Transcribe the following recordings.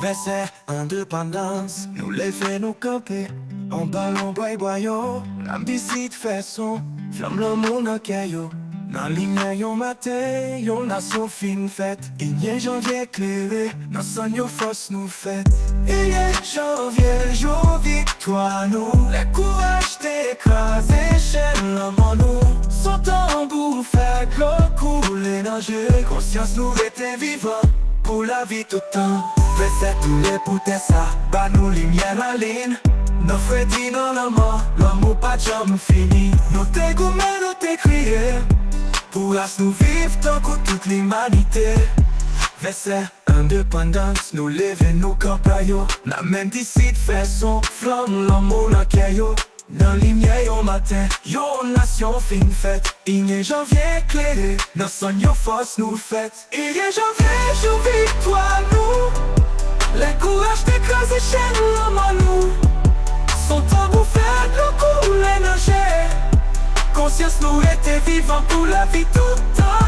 Verset indépendance, nous lever nous camper. En ballon boy, la visite fait son. Flamme le monde en caillou. Dans l'hiver yon matin, yon nation fin fête. Il y a janvier éclairé, dans son yo force nous fête. Il y a janvier, jour victoire nous. Le courage t'écrasé, chaîne l'homme en nous. Son tambour fait l'eau couler dans le jeu. Conscience nous était vivant, pour la vie tout le temps. Verset tous les poutets ça, bah nous lumière la ligne. Nos frères disent dans la mort, l'amour pas jamais fini. Nous t'es gourmets, nous t'es crié. Pour nous vivre tant que toute l'humanité. Verset indépendance, nous lever nos campagnes. La même d'ici de façon, flamme l'amour dans caillou. Dans l'hiver au matin, yo nation fin fête. Il y a janvier éclairé, dans son yo force nous fête. Il y a janvier, jour victoire nous. Les courage t'écrasé chaîne l'homme en nous. Son tambour fait le couler nager. Conscience nous était vivant pour la vie tout le temps.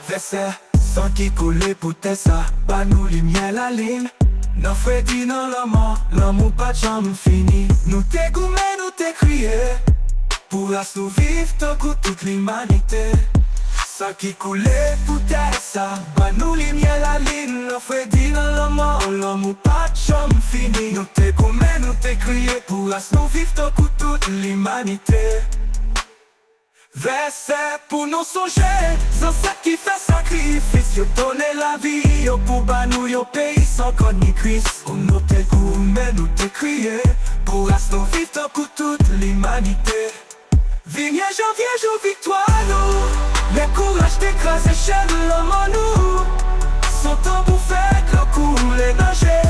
Verset sang qui coulait pour ça, bah nous lumière la ligne. Nos frères disent dans la mort, l'amour pas jamais fini. Nous t'es gourmets, nous t'es crié. Pour nous vivre tant que toute l'humanité. Sang qui coulait pour ça, bah nous lumière la ligne. Nos frères disent dans la mort, l'amour pas jamais fini. Nous t'es gourmets, nous t'es crié. Pour nous vivre tant que toute l'humanité. Verset pour nous songer, c'est ça qui fait sacrifice. Yo donné la vie, yo pour ba nous yo pays sans code ni Christ. Pour nous t'es gourmets, nous t'es crié. Pour nous vivre tant que toute l'humanité. Vigne janvier, jour victoire nous. Les courage t'écrasé chaîne l'homme en nous. Son tambour fait le couler nager.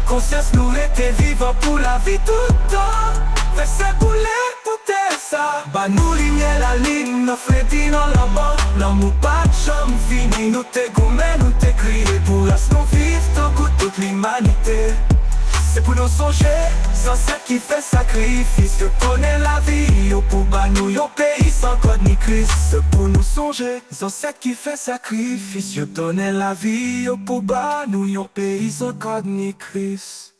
Conscience nous était vivant pour la vie tout le temps. Verset pour les poutets ça, bah nous lumière la ligne. Nos frères disent dans la mort, l'amour pas jamais fini. Nous t'es gourmets, nous t'es crié. Pour nous vivre tant que toute l'humanité. C'est pour nous songer, sans celle qui fait sacrifice. Je connais la vie, yo pour ba nous yo pays sans code ni Christ. C'est pour nous songer, sans celle qui fait sacrifice. Je connais la vie, yo pour ba nous yo pays sans code ni Christ.